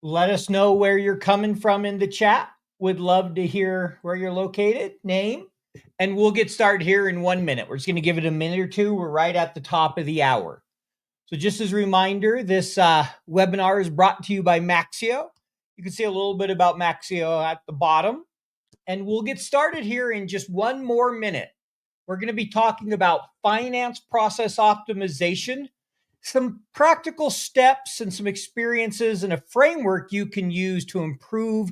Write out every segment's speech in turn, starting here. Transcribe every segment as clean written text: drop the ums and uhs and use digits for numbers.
Let us know where you're coming from in the chat. Would love to hear where you're located, name, and we'll get started here in 1 minute. We're just going to give it a minute or two. We're right at the top of the hour. So just as a reminder, this webinar is brought to you by Maxio. You can see a little bit about Maxio at the bottom, and we'll get started here in just one more minute. We're going to be talking about finance process optimization, some practical steps and some experiences and a framework you can use to improve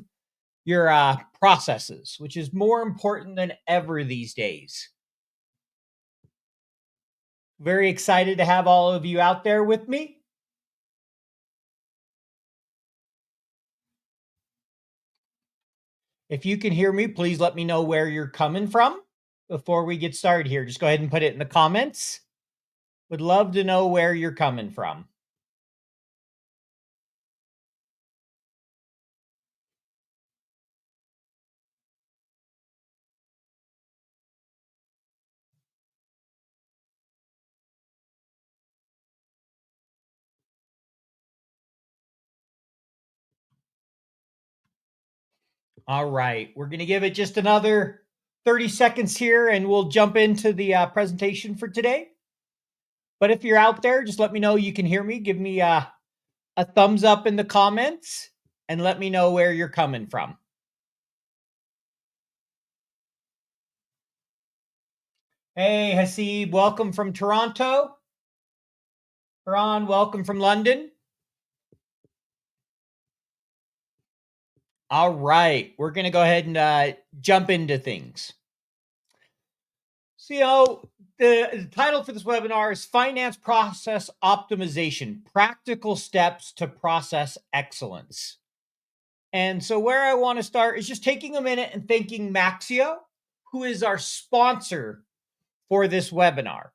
your processes, which is more important than ever these days. Very excited to have all of you out there with me. If you can hear me, please let me know where you're coming from before we get started here. Just go ahead and put it in the comments. Would love to know where you're coming from. All right, we're going to give it just another 30 seconds here and we'll jump into the presentation for today. But if you're out there, just let me know you can hear me. Give me a thumbs up in the comments and let me know where you're coming from. Hey, Hasib, welcome from Toronto. Ron, welcome from London. All right, we're going to go ahead and jump into things. So, the title for this webinar is Finance Process Optimization, Practical Steps to Process Excellence. And so where I want to start is just taking a minute and thanking Maxio, who is our sponsor for this webinar.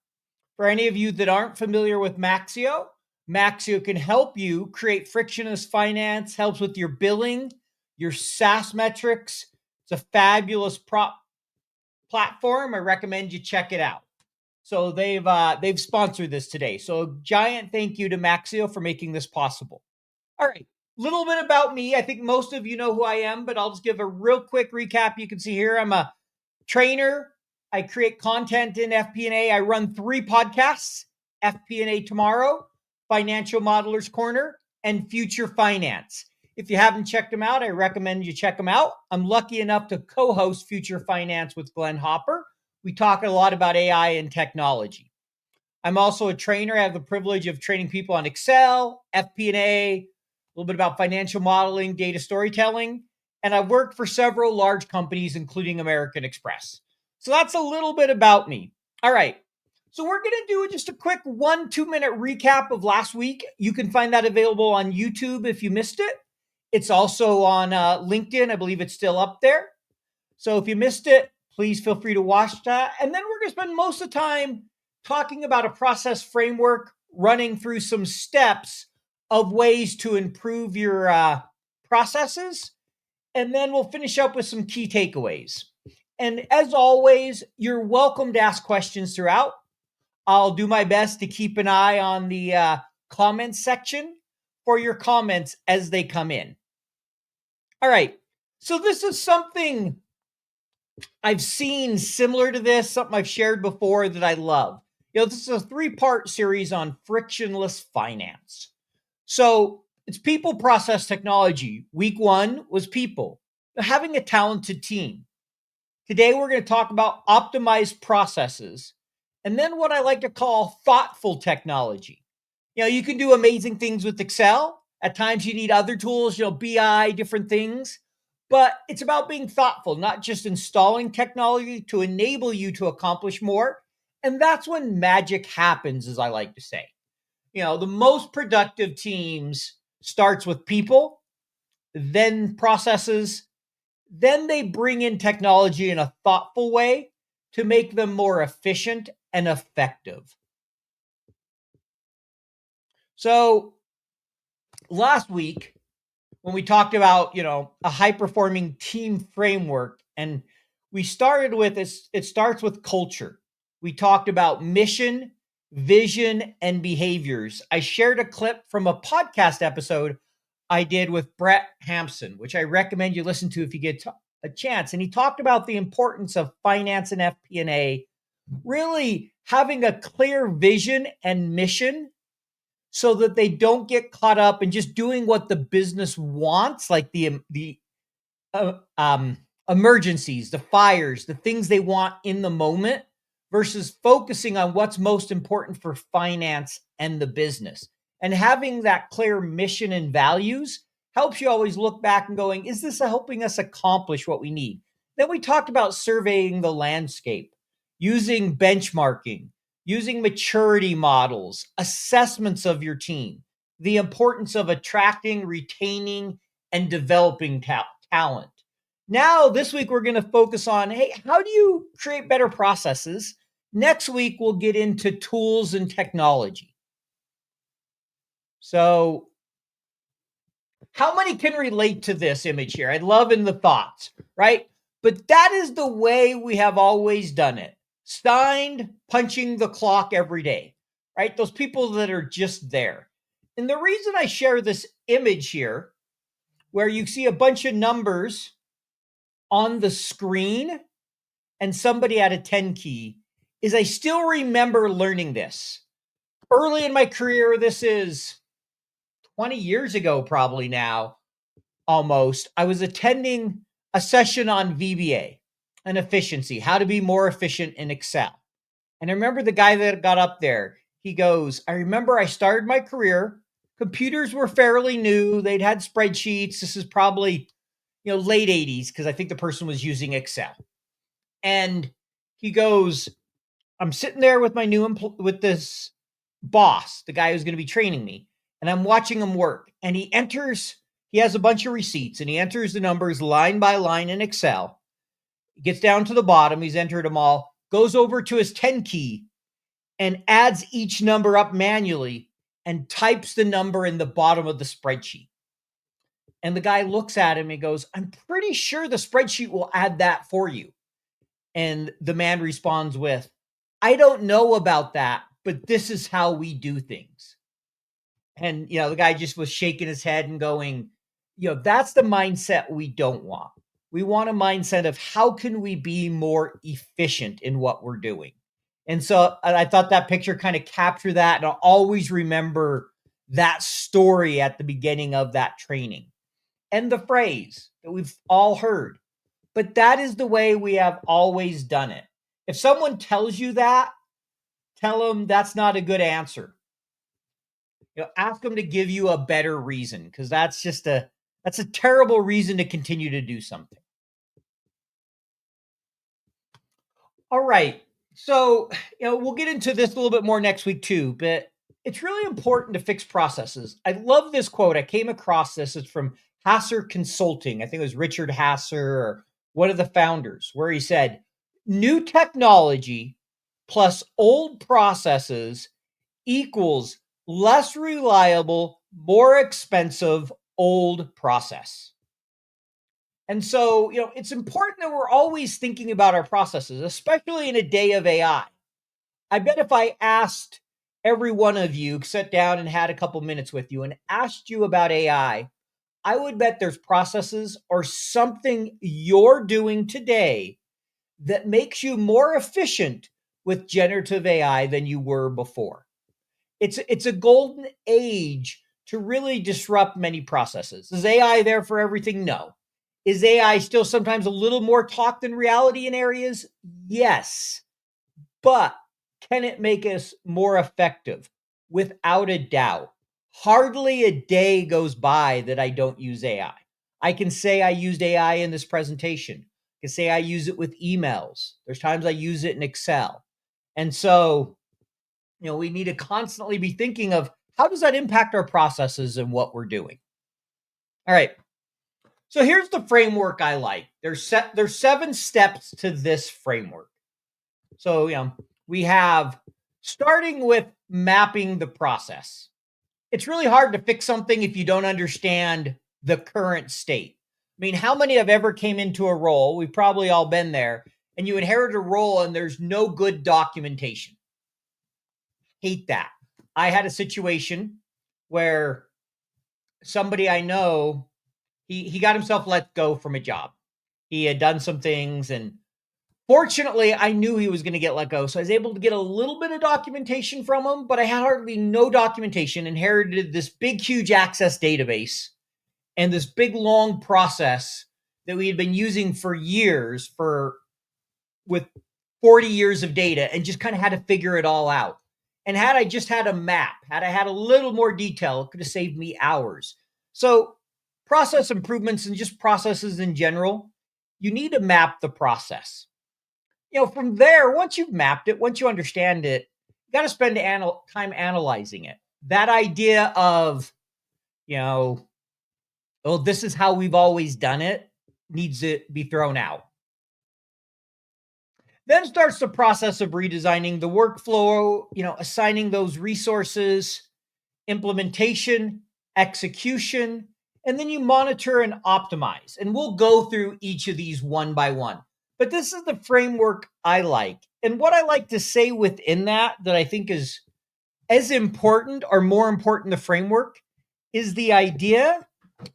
For any of you that aren't familiar with Maxio, Maxio can help you create frictionless finance, helps with your billing, your SaaS metrics. It's a fabulous platform. I recommend you check it out. So they've sponsored this today. So a giant thank you to Maxio for making this possible. All right, a little bit about me. I think most of you know who I am, but I'll just give a real quick recap. You can see here I'm a trainer. I create content in FP&A. I run 3 podcasts, FP&A Tomorrow, Financial Modelers Corner, and Future Finance. If you haven't checked them out, I recommend you check them out. I'm lucky enough to co-host Future Finance with Glenn Hopper. We talk a lot about AI and technology. I'm also a trainer. I have the privilege of training people on Excel, FP&A, a little bit about financial modeling, data storytelling, and I've worked for several large companies, including American Express. So that's a little bit about me. All right. So we're going to do just a quick 1-2 minute recap of last week. You can find that available on YouTube if you missed it. It's also on LinkedIn. I believe it's still up there. So if you missed it, please feel free to watch that. And then we're going to spend most of the time talking about a process framework, running through some steps of ways to improve your processes. And then we'll finish up with some key takeaways. And as always, you're welcome to ask questions throughout. I'll do my best to keep an eye on the comments section for your comments as they come in. All right. So this is something I've seen similar to this, something I've shared before that I love. This is a 3-part series on frictionless finance. So it's people, process, technology. Week 1 was people, having a talented team. Today, we're going to talk about optimized processes, and then what I like to call thoughtful technology. You can do amazing things with Excel. At times, you need other tools, BI, different things. But it's about being thoughtful, not just installing technology to enable you to accomplish more. And that's when magic happens, as I like to say. The most productive teams starts with people, then processes, then they bring in technology in a thoughtful way to make them more efficient and effective. So last week, when we talked about, a high-performing team framework, and we started with this, it starts with culture. We talked about mission, vision, and behaviors. I shared a clip from a podcast episode I did with Brett Hampson, which I recommend you listen to if you get a chance. And he talked about the importance of finance and FP&A really having a clear vision and mission so that they don't get caught up in just doing what the business wants, like the uh, um, emergencies, the fires, the things they want in the moment, versus focusing on what's most important for finance and the business. And having that clear mission and values helps you always look back and going, is this helping us accomplish what we need? Then we talked about surveying the landscape, using benchmarking, using maturity models, assessments of your team, the importance of attracting, retaining, and developing talent. Now, this week, we're going to focus on, hey, how do you create better processes? Next week, we'll get into tools and technology. So, how many can relate to this image here? I love in the thoughts, right? But that is the way we have always done it. Signed, punching the clock every day, right? Those people that are just there. And the reason I share this image here, where you see a bunch of numbers on the screen and somebody at a 10 key, is I still remember learning this. Early in my career, this is 20 years ago, probably now, almost. I was attending a session on VBA and efficiency, how to be more efficient in Excel. And I remember the guy that got up there, he goes, I remember I started my career, computers were fairly new, they'd had spreadsheets. This is probably, late 80s, because I think the person was using Excel. And he goes, I'm sitting there with my with this boss, the guy who's going to be training me, and I'm watching him work. And he has a bunch of receipts, and he enters the numbers line by line in Excel. He gets down to the bottom, he's entered them all, goes over to his 10 key and adds each number up manually and types the number in the bottom of the spreadsheet. And the guy looks at him and goes, I'm pretty sure the spreadsheet will add that for you. And the man responds with, I don't know about that, but this is how we do things. And, the guy just was shaking his head and going, that's the mindset we don't want. We want a mindset of how can we be more efficient in what we're doing? And so I thought that picture kind of captured that. And I'll always remember that story at the beginning of that training and the phrase that we've all heard. But that is the way we have always done it. If someone tells you that, tell them that's not a good answer. Ask them to give you a better reason, because that's a terrible reason to continue to do something. All right. So, we'll get into this a little bit more next week too, but it's really important to fix processes. I love this quote. I came across this. It's from Hasser Consulting. I think it was Richard Hasser or one of the founders, where he said, new technology plus old processes equals less reliable, more expensive old process. And so, it's important that we're always thinking about our processes, especially in a day of AI. I bet if I asked every one of you, sat down and had a couple minutes with you and asked you about AI, I would bet there's processes or something you're doing today that makes you more efficient with generative AI than you were before. It's a golden age to really disrupt many processes. Is AI there for everything? No. Is AI still sometimes a little more talk than reality in areas? Yes. But can it make us more effective? Without a doubt. Hardly a day goes by that I don't use AI. I can say I used AI in this presentation. I can say I use it with emails. There's times I use it in Excel. And so, we need to constantly be thinking of how does that impact our processes and what we're doing. All right. So here's the framework I like. There's 7 steps to this framework. So, we have starting with mapping the process. It's really hard to fix something if you don't understand the current state. I mean, how many have ever came into a role? We've probably all been there, and you inherit a role and there's no good documentation. Hate that. I had a situation where somebody I know, he got himself let go from a job. He had done some things, and fortunately, I knew he was going to get let go. So I was able to get a little bit of documentation from him, but I had hardly no documentation, inherited this big, huge access database and this big, long process that we had been using for years with 40 years of data, and just kind of had to figure it all out. And had I just had a map, had I had a little more detail, it could have saved me hours. So process improvements and just processes in general, you need to map the process. From there, once you've mapped it, once you understand it, you got to spend time analyzing it. That idea of, oh, this is how we've always done it needs to be thrown out. Then starts the process of redesigning the workflow, assigning those resources, implementation, execution, and then you monitor and optimize. And we'll go through each of these one by one. But this is the framework I like. And what I like to say within that I think is as important or more important, the framework, is the idea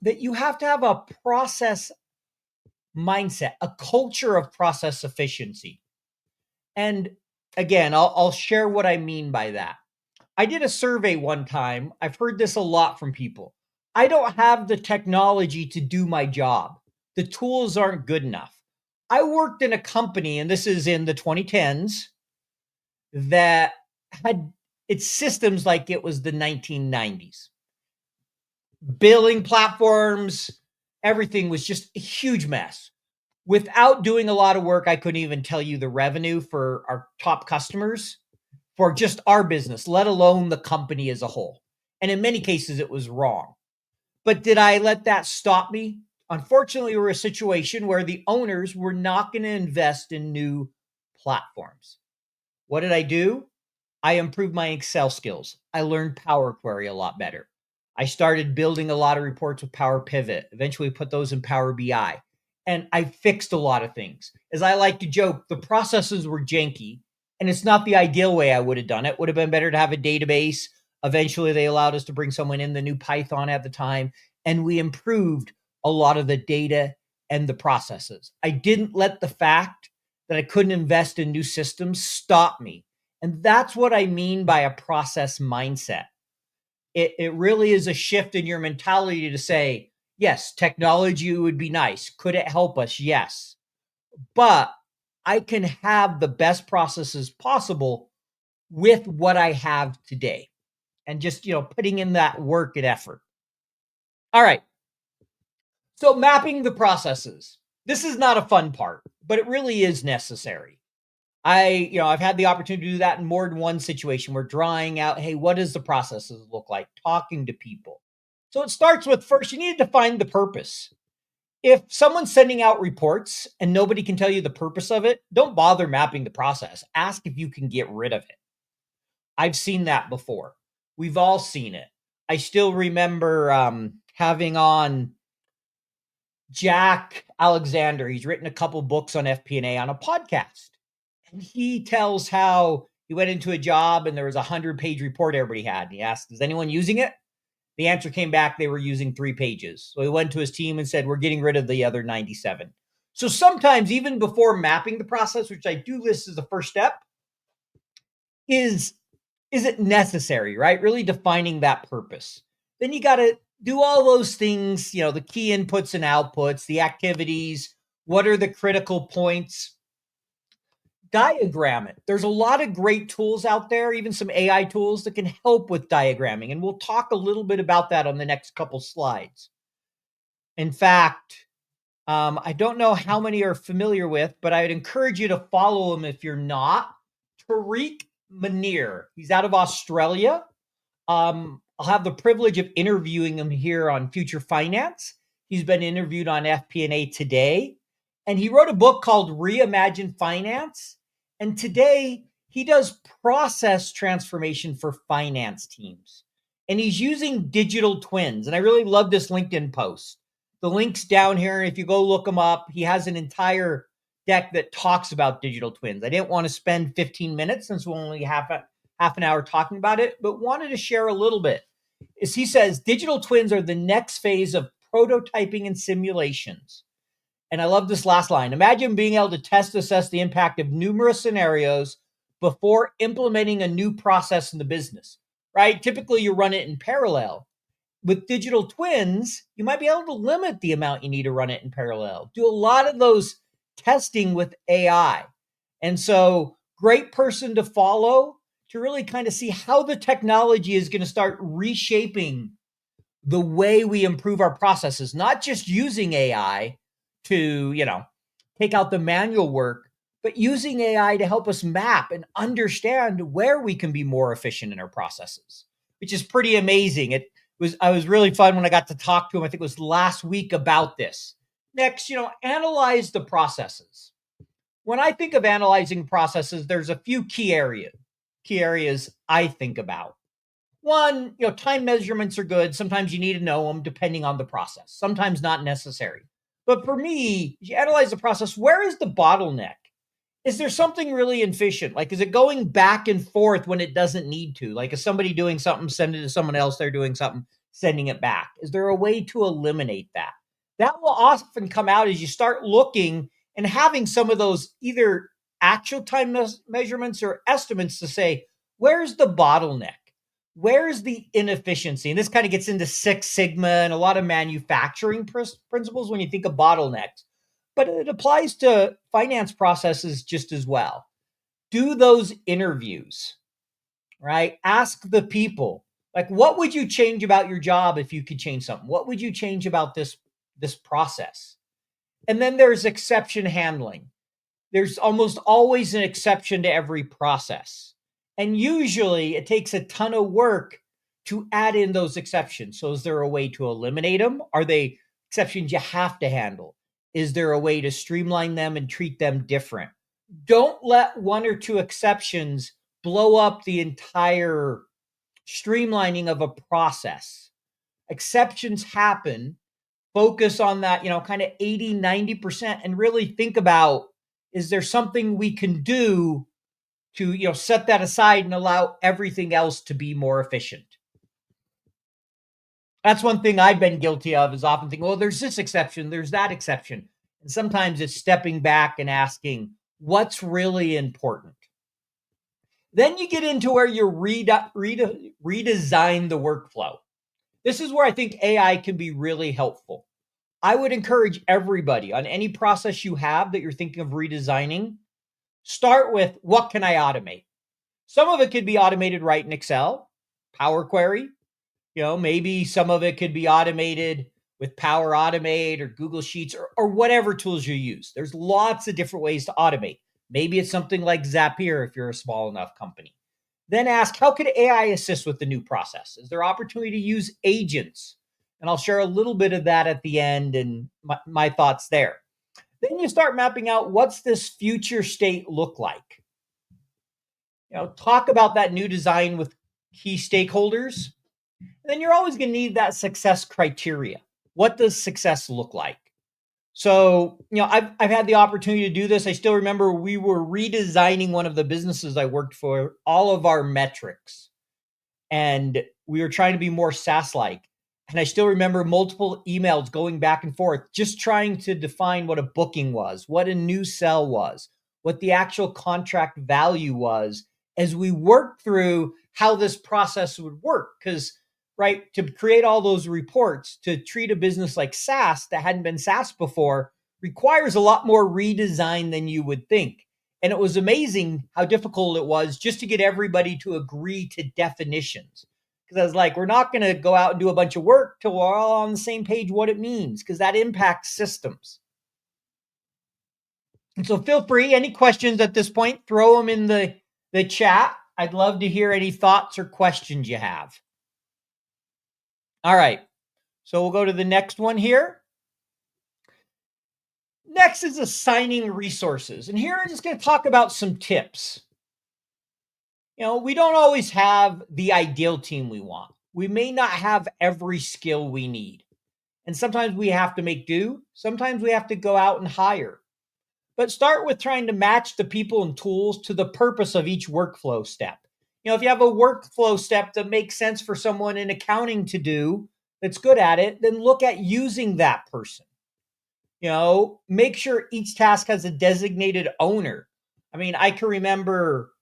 that you have to have a process mindset, a culture of process efficiency. And again, I'll share what I mean by that. I did a survey one time. I've heard this a lot from people. I don't have the technology to do my job. The tools aren't good enough. I worked in a company, and this is in the 2010s, that had its systems like it was the 1990s. Billing platforms, everything was just a huge mess. Without doing a lot of work, I couldn't even tell you the revenue for our top customers for just our business, let alone the company as a whole. And in many cases, it was wrong. But did I let that stop me? Unfortunately, we were a situation where the owners were not going to invest in new platforms. What did I do? I improved my Excel skills. I learned Power Query a lot better. I started building a lot of reports with Power Pivot, eventually put those in Power BI. And I fixed a lot of things. As I like to joke, the processes were janky, and it's not the ideal way I would have done it. Would have been better to have a database. Eventually, they allowed us to bring someone in, the new Python at the time, and we improved a lot of the data and the processes. I didn't let the fact that I couldn't invest in new systems stop me. And that's what I mean by a process mindset. It really is a shift in your mentality to say, yes, technology would be nice. Could it help us? Yes. But I can have the best processes possible with what I have today, and just, putting in that work and effort. All right. So mapping the processes. This is not a fun part, but it really is necessary. I've had the opportunity to do that in more than one situation. We're drawing out, hey, what does the processes look like? Talking to people. So it starts with, first, you need to define the purpose. If someone's sending out reports and nobody can tell you the purpose of it, don't bother mapping the process. Ask if you can get rid of it. I've seen that before. We've all seen it. I still remember having on Jack Alexander. He's written a couple books on FP&A on a podcast. And he tells how he went into a job and there was a 100-page report everybody had. And he asked, is anyone using it? The answer came back, they were using 3 pages. So he went to his team and said, we're getting rid of the other 97. So sometimes, even before mapping the process, which I do list as the first step, is it necessary, right? Really defining that purpose. Then you got to do all those things, the key inputs and outputs, the activities, what are the critical points? Diagram it. There's a lot of great tools out there, even some AI tools that can help with diagramming. And we'll talk a little bit about that on the next couple slides. In fact, I don't know how many are familiar with, but I would encourage you to follow him if you're not. Tariq Munir. He's out of Australia. I'll have the privilege of interviewing him here on Future Finance. He's been interviewed on FP&A Today. And he wrote a book called Reimagine Finance. And today, he does process transformation for finance teams. And he's using digital twins. And I really love this LinkedIn post. The link's down here. And if you go look him up, he has an entire deck that talks about digital twins. I didn't want to spend 15 minutes since we're only half an hour talking about it, but wanted to share a little bit. is he says digital twins are the next phase of prototyping and simulations. And I love this last line. Imagine being able to test assess the impact of numerous scenarios before implementing a new process in the business, right? Typically, you run it in parallel. With digital twins, you might be able to limit the amount you need to run it in parallel. Do a lot of those testing with AI. And so, great person to follow to really kind of see how the technology is going to start reshaping the way we improve our processes, not just using AI to, take out the manual work, but using AI to help us map and understand where we can be more efficient in our processes, which is pretty amazing. I was really fun when I got to talk to him. I think it was last week about this. Next, analyze the processes. When I think of analyzing processes, there's a few key areas I think about. One, time measurements are good. Sometimes you need to know them depending on the process, sometimes not necessary. But for me, you analyze the process. Where is the bottleneck? Is there something really inefficient? Like, is it going back and forth when it doesn't need to? Like, is somebody doing something, send it to someone else, they're doing something, sending it back? Is there a way to eliminate that? That will often come out as you start looking and having some of those either actual time measurements or estimates to say, where's the bottleneck? Where's the inefficiency? And this kind of gets into Six Sigma and a lot of manufacturing principles when you think of bottlenecks, but it applies to finance processes just as well. Do those interviews, right? Ask the people, like, what would you change about your job if you could change something? What would you change about this process? And then there's exception handling. There's almost always an exception to every process. And usually it takes a ton of work to add in those exceptions. So is there a way to eliminate them? Are they exceptions you have to handle? Is there a way to streamline them and treat them different? Don't let one or two exceptions blow up the entire streamlining of a process. Exceptions happen. Focus on that, kind of 80, 90% and really think about, is there something we can do to, set that aside and allow everything else to be more efficient? That's one thing I've been guilty of, is often thinking, well, there's this exception, there's that exception. And sometimes it's stepping back and asking, what's really important? Then you get into where you redesign the workflow. This is where I think AI can be really helpful. I would encourage everybody on any process you have that you're thinking of redesigning, start with, what can I automate? Some of it could be automated right in Excel, Power Query. Maybe some of it could be automated with Power Automate or Google Sheets or whatever tools you use. There's lots of different ways to automate. Maybe it's something like Zapier if you're a small enough company. Then ask, how could AI assist with the new process? Is there opportunity to use agents? And I'll share a little bit of that at the end and my thoughts there. Then you start mapping out, what's this future state look like? Talk about that new design with key stakeholders. And then you're always going to need that success criteria. What does success look like? So, I've had the opportunity to do this. I still remember we were redesigning one of the businesses I worked for, all of our metrics. And we were trying to be more SaaS-like. And I still remember multiple emails going back and forth, just trying to define what a booking was, what a new sell was, what the actual contract value was, as we worked through how this process would work. Because, right, to create all those reports, to treat a business like SaaS that hadn't been SaaS before, requires a lot more redesign than you would think. And it was amazing how difficult it was just to get everybody to agree to definitions. Because I was like, we're not going to go out and do a bunch of work till we're all on the same page what it means, because that impacts systems. And so feel free, any questions at this point, throw them in the chat. I'd love to hear any thoughts or questions you have. All right, so we'll go to the next one here. Next is assigning resources. And here I'm just going to talk about some tips. We don't always have the ideal team we want. We may not have every skill we need. And sometimes we have to make do. Sometimes we have to go out and hire. But start with trying to match the people and tools to the purpose of each workflow step. If you have a workflow step that makes sense for someone in accounting to do that's good at it, then look at using that person. Make sure each task has a designated owner. I mean, I can remember,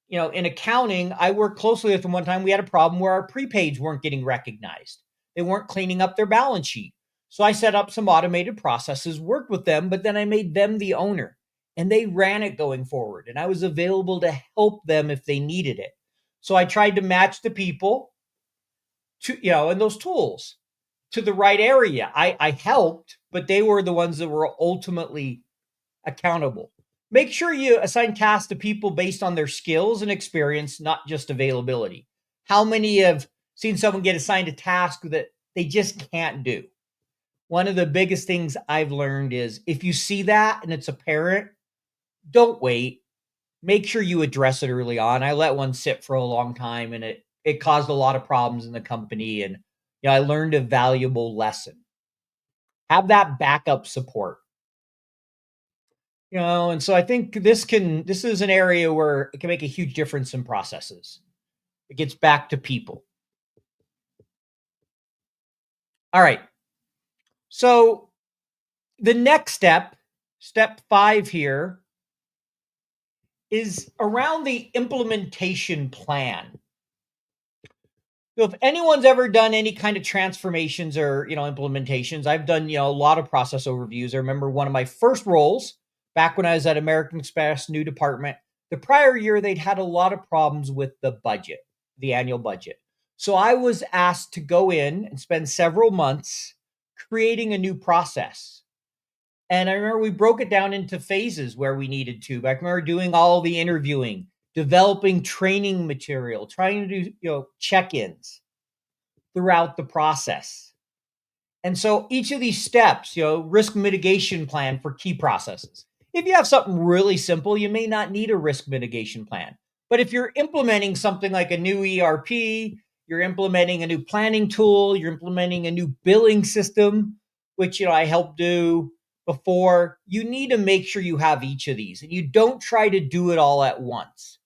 in accounting, I worked closely with them one time. We had a problem where our prepaids weren't getting recognized. They weren't cleaning up their balance sheet. So I set up some automated processes, worked with them, but then I made them the owner and they ran it going forward. And I was available to help them if they needed it. So I tried to match the people to, and those tools to the right area. I helped, but they were the ones that were ultimately accountable. Make sure you assign tasks to people based on their skills and experience, not just availability. How many have seen someone get assigned a task that they just can't do? One of the biggest things I've learned is if you see that and it's apparent, don't wait. Make sure you address it early on. I let one sit for a long time and it caused a lot of problems in the company. And I learned a valuable lesson. Have that backup support. And so I think this is an area where it can make a huge difference in processes. It gets back to people. All right. So the next step 5 here, is around the implementation plan. So if anyone's ever done any kind of transformations or, implementations, I've done, a lot of process overviews. I remember one of my first roles back when I was at American Express, new department. The prior year, they'd had a lot of problems with the budget, the annual budget. So I was asked to go in and spend several months creating a new process. And I remember we broke it down into phases where we needed to. But I remember doing all the interviewing, developing training material, trying to do, check-ins throughout the process. And so each of these steps, risk mitigation plan for key processes. If you have something really simple, you may not need a risk mitigation plan. But if you're implementing something like a new ERP, you're implementing a new planning tool, you're implementing a new billing system, which, I helped do before, you need to make sure you have each of these and you don't try to do it all at once.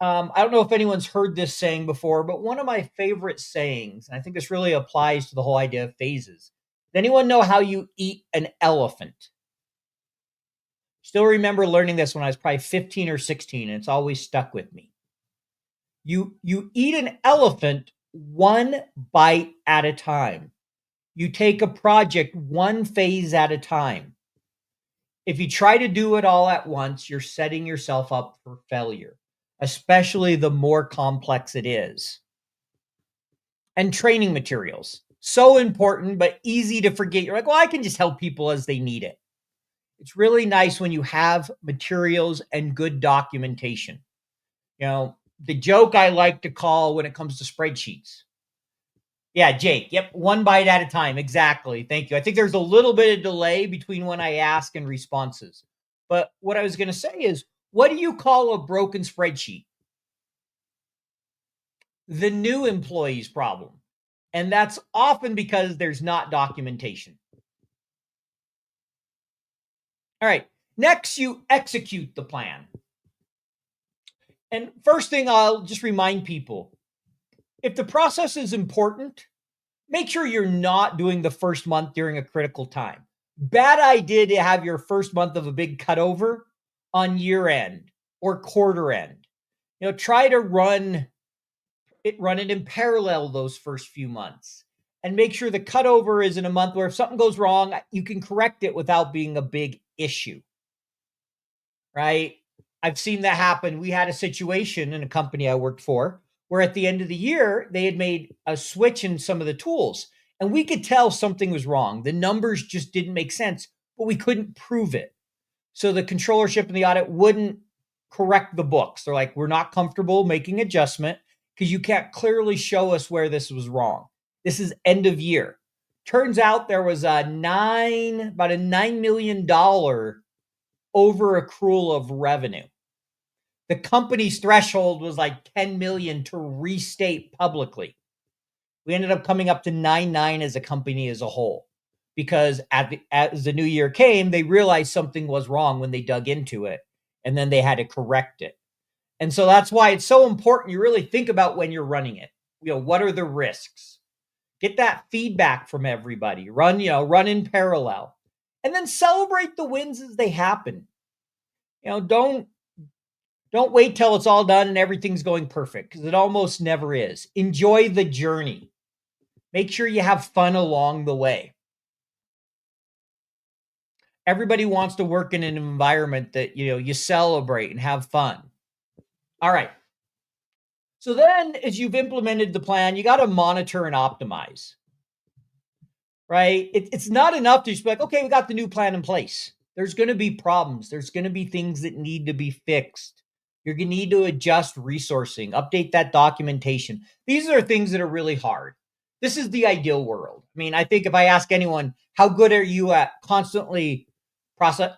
I don't know if anyone's heard this saying before, but one of my favorite sayings, and I think this really applies to the whole idea of phases. Does anyone know how you eat an elephant? Still remember learning this when I was probably 15 or 16, and it's always stuck with me. You eat an elephant one bite at a time. You take a project one phase at a time. If you try to do it all at once, you're setting yourself up for failure, especially the more complex it is. And training materials. So important, but easy to forget. You're like, well, I can just help people as they need it. It's really nice when you have materials and good documentation. The joke I like to call when it comes to spreadsheets. Yeah, Jake. Yep. One bite at a time. Exactly. Thank you. I think there's a little bit of delay between when I ask and responses. But what I was going to say is, what do you call a broken spreadsheet? The new employee's problem. And that's often because there's not documentation. All right. Next, you execute the plan. And first thing, I'll just remind people, if the process is important, make sure you're not doing the first month during a critical time. Bad idea to have your first month of a big cutover on year end or quarter end. Try to run it in parallel those first few months and make sure the cutover is in a month where if something goes wrong, you can correct it without being a big issue. Right? I've seen that happen. We had a situation in a company I worked for where at the end of the year, they had made a switch in some of the tools and we could tell something was wrong. The numbers just didn't make sense, but we couldn't prove it. So the controllership and the audit wouldn't correct the books. They're like, we're not comfortable making adjustment because you can't clearly show us where this was wrong. This is end of year. Turns out there was about a $9 million over accrual of revenue. The company's threshold was like 10 million to restate publicly. We ended up coming up to 9.9 as a company as a whole because as the new year came, they realized something was wrong when they dug into it and then they had to correct it. And so that's why it's so important you really think about when you're running it. What are the risks? Get that feedback from everybody. Run in parallel. And then celebrate the wins as they happen. Don't wait till it's all done and everything's going perfect, because it almost never is. Enjoy the journey. Make sure you have fun along the way. Everybody wants to work in an environment that you celebrate and have fun. All right. So then as you've implemented the plan, you got to monitor and optimize, right? It's not enough to just be like, okay, we got the new plan in place. There's going to be problems. There's going to be things that need to be fixed. You're going to need to adjust resourcing, update that documentation. These are things that are really hard. This is the ideal world. I mean, I think if I ask anyone, how good are you at constantly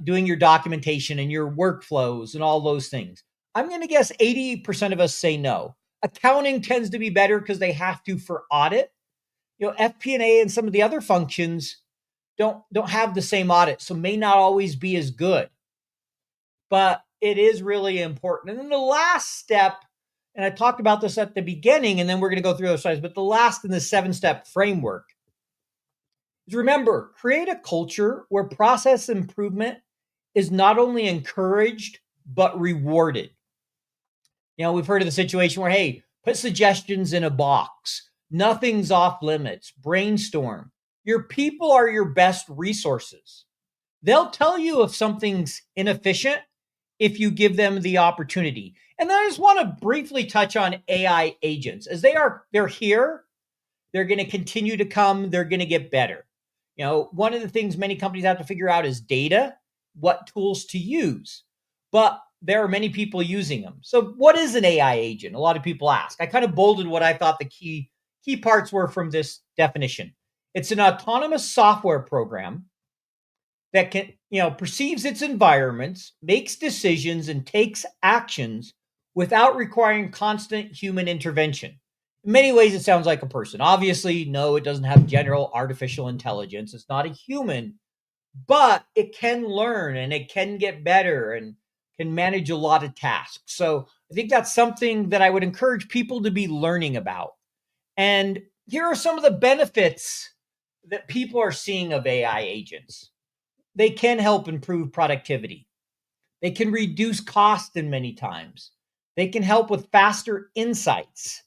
doing your documentation and your workflows and all those things? I'm going to guess 80% of us say no. Accounting tends to be better because they have to for audit. FP&A and some of the other functions don't have the same audit, so may not always be as good. But it is really important. And then the last step, and I talked about this at the beginning, and then we're going to go through those slides, but the last in the 7-step framework is, remember, create a culture where process improvement is not only encouraged, but rewarded. We've heard of the situation where, hey, put suggestions in a box. Nothing's off limits. Brainstorm. Your people are your best resources. They'll tell you if something's inefficient if you give them the opportunity. And then I just want to briefly touch on AI agents. As they're here, they're going to continue to come, they're going to get better. One of the things many companies have to figure out is data, what tools to use. But there are many people using them. So what is an AI agent? A lot of people ask. I kind of bolded what I thought the key parts were from this definition. It's an autonomous software program that can, perceives its environments, makes decisions, and takes actions without requiring constant human intervention. In many ways, it sounds like a person. Obviously, no, it doesn't have general artificial intelligence. It's not a human, but it can learn and it can get better and can manage a lot of tasks. So I think that's something that I would encourage people to be learning about. And here are some of the benefits that people are seeing of AI agents. They can help improve productivity. They can reduce cost in many times. They can help with faster insights.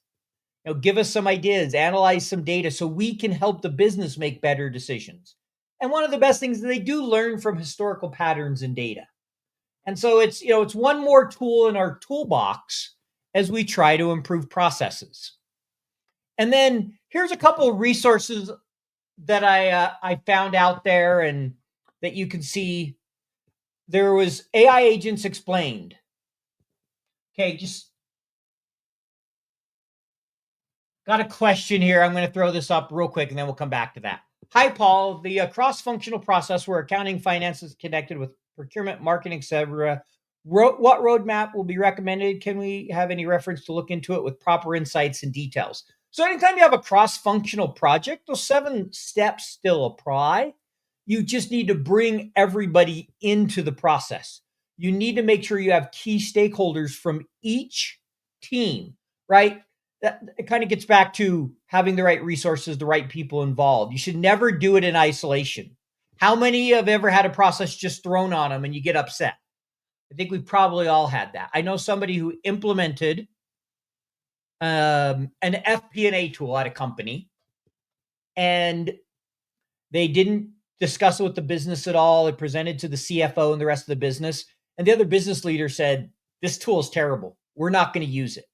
Give us some ideas, analyze some data so we can help the business make better decisions. And one of the best things is they do learn from historical patterns in data. And so it's one more tool in our toolbox as we try to improve processes. And then here's a couple of resources that I found out there and that you can see. There was AI Agents Explained. Okay, just got a question here. I'm going to throw this up real quick and then we'll come back to that. Hi, Paul. The cross-functional process where accounting, finance is connected with procurement, marketing, etc. What roadmap will be recommended? Can we have any reference to look into it with proper insights and details? So anytime you have a cross-functional project, those 7 steps still apply. You just need to bring everybody into the process. You need to make sure you have key stakeholders from each team, right? It kind of gets back to having the right resources, the right people involved. You should never do it in isolation. How many have ever had a process just thrown on them and you get upset? I think we've probably all had that. I know somebody who implemented an FP&A tool at a company, and they didn't discuss it with the business at all. It presented to the CFO and the rest of the business. And the other business leader said, this tool is terrible. We're not going to use it.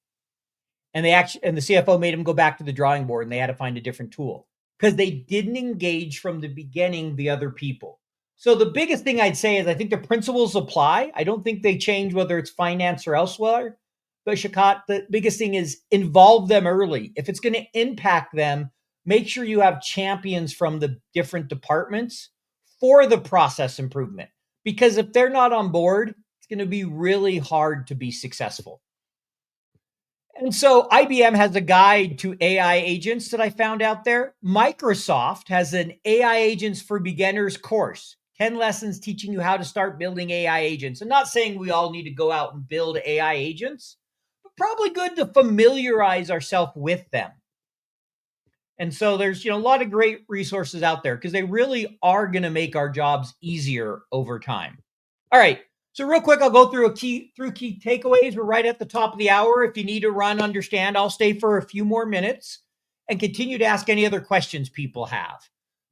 And the CFO made him go back to the drawing board and they had to find a different tool because they didn't engage from the beginning the other people. So the biggest thing I'd say is I think the principles apply. I don't think they change whether it's finance or elsewhere. But Shakat, the biggest thing is involve them early. If it's going to impact them, make sure you have champions from the different departments for the process improvement. Because if they're not on board, it's going to be really hard to be successful. And so IBM has a guide to AI agents that I found out there. Microsoft has an AI Agents for Beginners course, 10 lessons teaching you how to start building AI agents. I'm not saying we all need to go out and build AI agents, probably good to familiarize ourselves with them. And so there's, a lot of great resources out there because they really are going to make our jobs easier over time. All right. So real quick, I'll go through key takeaways. We're right at the top of the hour. If you need to run, understand, I'll stay for a few more minutes and continue to ask any other questions people have.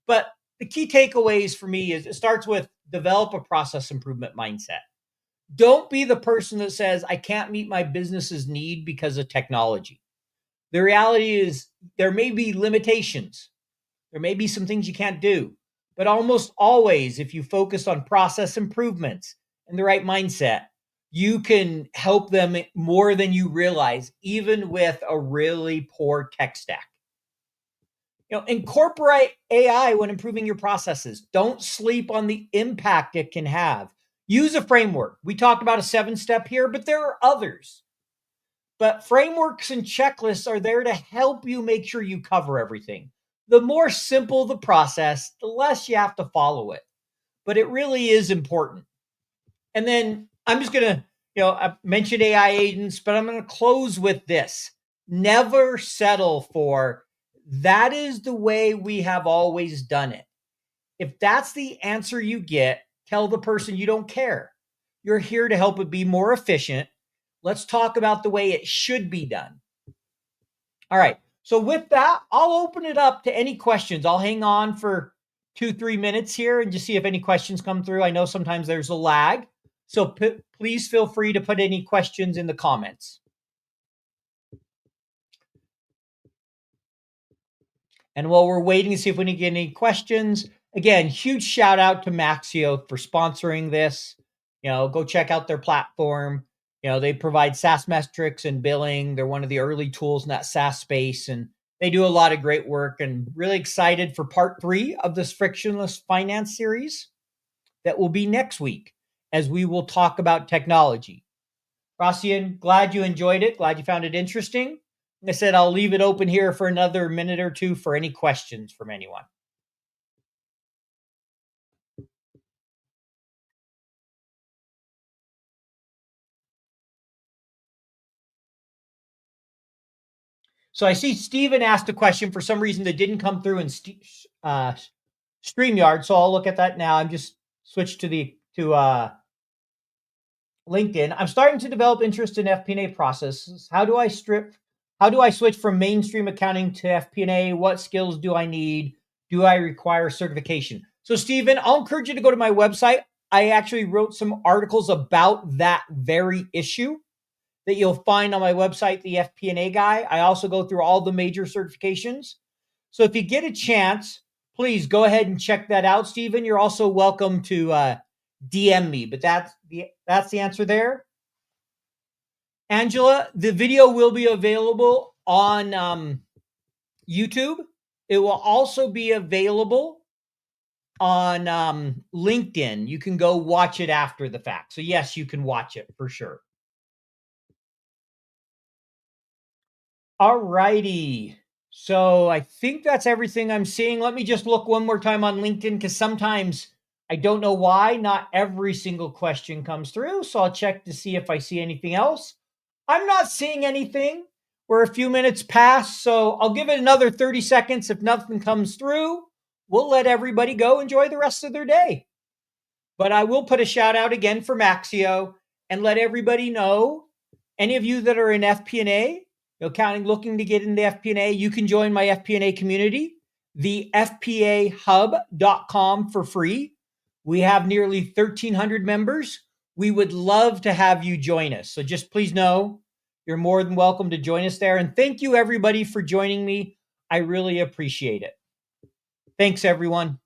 But the key takeaways for me is it starts with develop a process improvement mindset. Don't be the person that says, I can't meet my business's need because of technology. The reality is there may be limitations. There may be some things you can't do, but almost always, if you focus on process improvements and the right mindset, you can help them more than you realize, even with a really poor tech stack. Incorporate AI when improving your processes. Don't sleep on the impact it can have. Use a framework. We talked about a 7-step here, but there are others. But frameworks and checklists are there to help you make sure you cover everything. The more simple the process, the less you have to follow it. But it really is important. And then I'm just going to, I mentioned AI agents, but I'm going to close with this. Never settle for that is the way we have always done it. If that's the answer you get, tell the person you don't care. You're here to help it be more efficient. Let's talk about the way it should be done. All right. So with that, I'll open it up to any questions. I'll hang on for 2-3 minutes here and just see if any questions come through. I know sometimes there's a lag. So please feel free to put any questions in the comments. And while we're waiting to see if we can get any questions, again, huge shout out to Maxio for sponsoring this. Go check out their platform. They provide SaaS metrics and billing. They're one of the early tools in that SaaS space, and they do a lot of great work. And really excited for part 3 of this frictionless finance series that will be next week, as we will talk about technology. Rosian, glad you enjoyed it. Glad you found it interesting. Like I said, I'll leave it open here for another minute or two for any questions from anyone. So I see Steven asked a question for some reason that didn't come through in StreamYard. So I'll look at that now. I'm just switched to LinkedIn. I'm starting to develop interest in FP&A processes. How do I switch from mainstream accounting to FP&A? What skills do I need? Do I require certification? So Steven, I'll encourage you to go to my website. I actually wrote some articles about that very issue that you'll find on my website, the FP&A guy. I also go through all the major certifications. So if you get a chance, please go ahead and check that out, Stephen. You're also welcome to DM me, but that's the answer there. Angela, the video will be available on YouTube. It will also be available on LinkedIn. You can go watch it after the fact. So yes, you can watch it for sure. All righty. So I think that's everything I'm seeing. Let me just look one more time on LinkedIn because sometimes I don't know why not every single question comes through. So I'll check to see if I see anything else. I'm not seeing anything. We're a few minutes past, so I'll give it another 30 seconds. If nothing comes through, we'll let everybody go enjoy the rest of their day. But I will put a shout out again for Maxio and let everybody know, any of you that are in FP&A, accounting, looking to get into FP&A, you can join my FP&A community, the FPAHub.com for free. We have nearly 1,300 members. We would love to have you join us. So just please know you're more than welcome to join us there. And thank you, everybody, for joining me. I really appreciate it. Thanks, everyone.